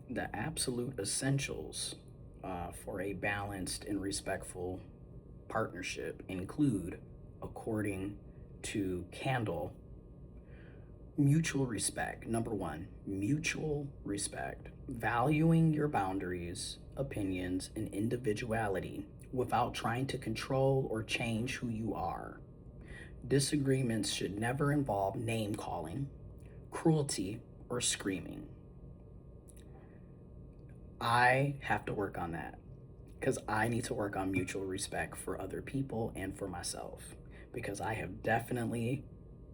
The absolute essentials for a balanced and respectful partnership include, according to Candle, mutual respect. Number one, mutual respect. Valuing your boundaries, opinions, and individuality without trying to control or change who you are. Disagreements should never involve name calling, cruelty, or screaming. I have to work on that because I need to work on mutual respect for other people and for myself because I have definitely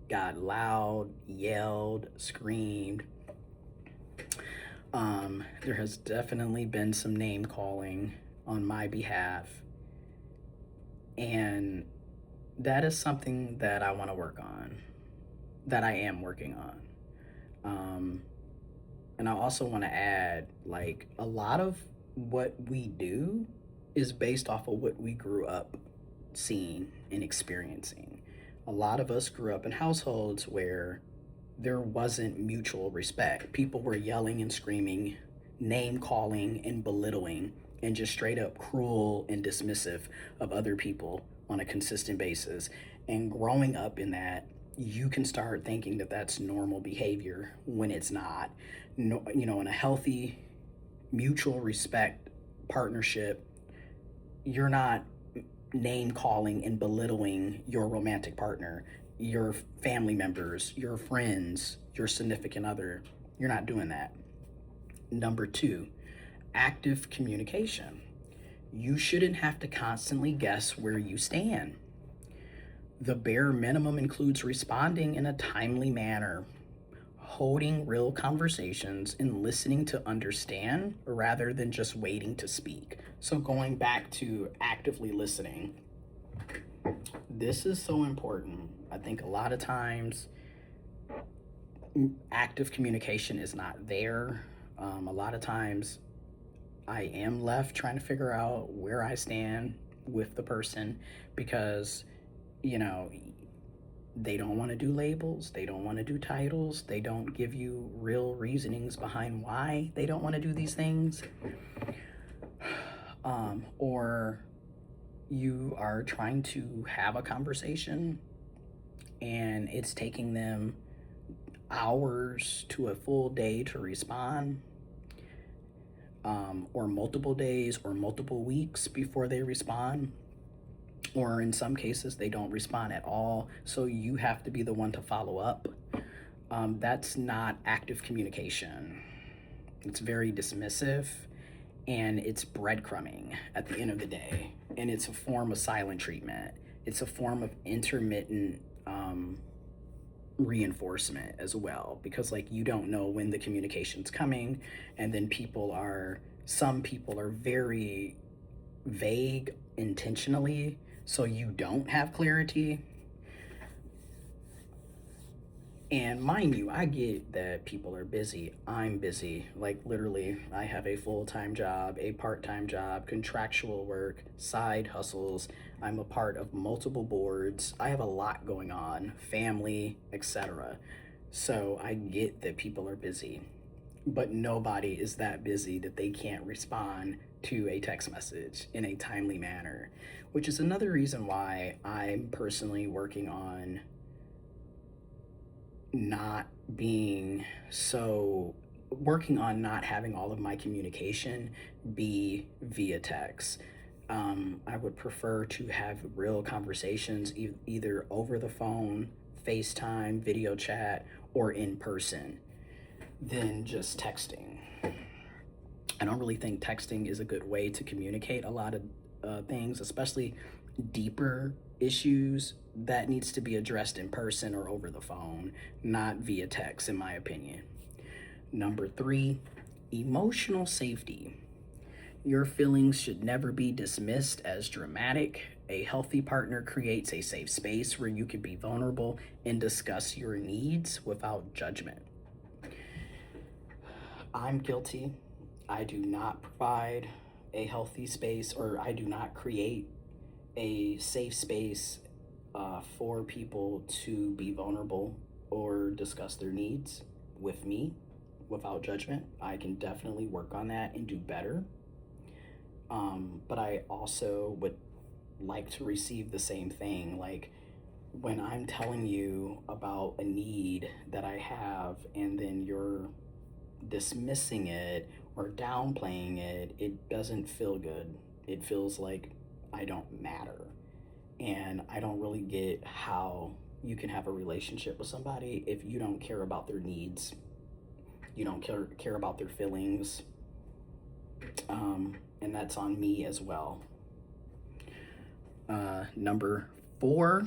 got loud, yelled, screamed. There has definitely been some name calling on my behalf, and that is something that I want to work on, that I am working on. Um, and I also want to add, like, a lot of what we do is based off of what we grew up seeing and experiencing. A lot of us grew up in households where there wasn't mutual respect. People were yelling and screaming, name calling and belittling, and just straight up cruel and dismissive of other people on a consistent basis. And growing up in that, you can start thinking that that's normal behavior when it's not. No, you know, in a healthy mutual respect partnership, you're not name calling and belittling your romantic partner, your family members, your friends, your significant other. You're not doing that. Number two, active communication. You shouldn't have to constantly guess where you stand. The bare minimum includes responding in a timely manner, holding real conversations, and listening to understand rather than just waiting to speak. So, going back to actively listening, this is so important. I think a lot of times active communication is not there. A lot of times I am left trying to figure out where I stand with the person because, you know, they don't want to do labels, they don't want to do titles, they don't give you real reasonings behind why they don't want to do these things. Or you are trying to have a conversation and it's taking them hours to a full day to respond, or multiple days or multiple weeks before they respond, or in some cases they don't respond at all, so you have to be the one to follow up. That's not active communication. It's very dismissive and it's breadcrumbing at the end of the day, and it's a form of silent treatment. It's a form of intermittent reinforcement as well, because like you don't know when the communication's coming, and then some people are very vague intentionally, so you don't have clarity. And mind you, I get that people are busy. I'm busy. Like, literally, I have a full time job, a part time job, contractual work, side hustles. I'm a part of multiple boards. I have a lot going on, family, etc. So I get that people are busy, but nobody is that busy that they can't respond to a text message in a timely manner, which is another reason why I'm personally not being working on not having all of my communication be via text. I would prefer to have real conversations either over the phone, FaceTime, video chat, or in person than just texting. I don't really think texting is a good way to communicate a lot of things, especially deeper issues that needs to be addressed in person or over the phone, not via text, in my opinion. Number three, emotional safety. Your feelings should never be dismissed as dramatic. A healthy partner creates a safe space where you can be vulnerable and discuss your needs without judgment. I'm guilty. I do not provide a healthy space, or I do not create a safe space for people to be vulnerable or discuss their needs with me. without judgment. I can definitely work on that and do better. But I also would like to receive the same thing. Like when I'm telling you about a need that I have and then you're dismissing it or downplaying it, it doesn't feel good. It feels like I don't matter. And I don't really get how you can have a relationship with somebody if you don't care about their needs, you don't care about their feelings, and that's on me as well. Number 4,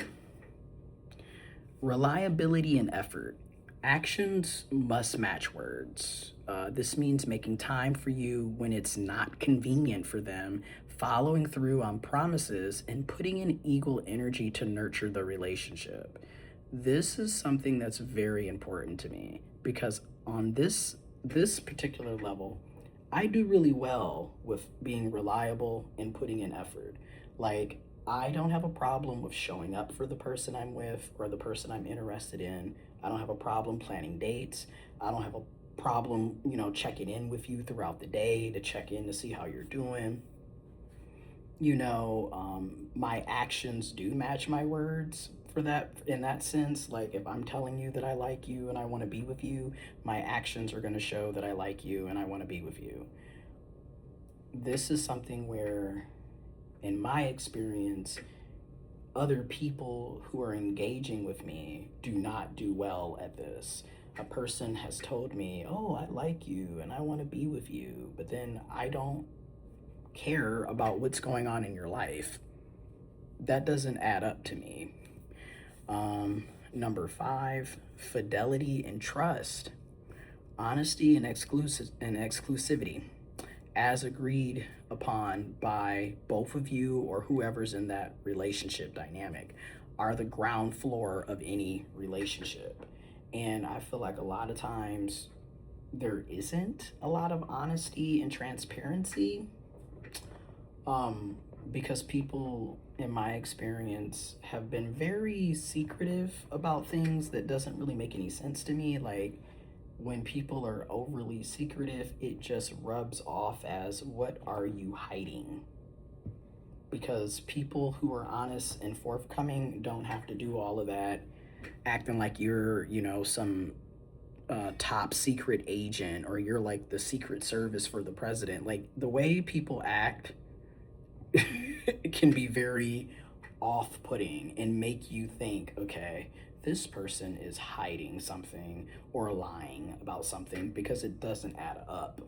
reliability and effort. Actions must match words. This means making time for you when it's not convenient for them, following through on promises, and putting in equal energy to nurture the relationship. This is something that's very important to me because on this particular level, I do really well with being reliable and putting in effort. Like, I don't have a problem with showing up for the person I'm with or the person I'm interested in. I don't have a problem planning dates. I don't have a problem, checking in with you throughout the day to check in to see how you're doing. My actions do match my words for that in that sense. Like if I'm telling you that I like you and I want to be with you, my actions are going to show that I like you and I want to be with you. This is something where, in my experience, other people who are engaging with me do not do well at this. A person has told me, "Oh, I like you and I want to be with you," but then I don't care about what's going on in your life. That doesn't add up to me. Number 5, fidelity and trust, honesty and exclusivity, as agreed upon by both of you or whoever's in that relationship dynamic, are the ground floor of any relationship. And I feel like a lot of times there isn't a lot of honesty and transparency, because people, in my experience, have been very secretive about things that doesn't really make any sense to me. Like when people are overly secretive, it just rubs off as, what are you hiding? Because people who are honest and forthcoming don't have to do all of that acting like you're, some top secret agent or you're like the secret service for the president. Like the way people act can be very off-putting and make you think, okay, this person is hiding something or lying about something because it doesn't add up.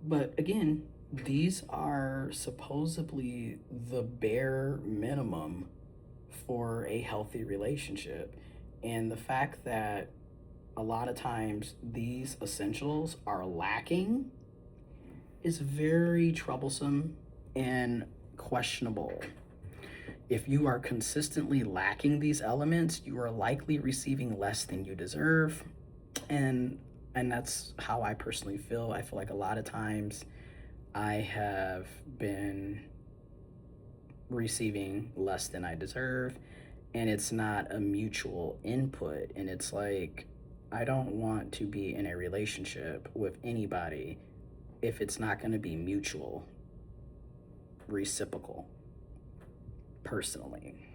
But again, these are supposedly the bare minimum for a healthy relationship. And the fact that a lot of times these essentials are lacking is very troublesome and questionable. If you are consistently lacking these elements, you are likely receiving less than you deserve. And that's how I personally feel. I feel like a lot of times I have been receiving less than I deserve, and it's not a mutual input. And it's like, I don't want to be in a relationship with anybody if it's not going to be mutual, reciprocal, personally.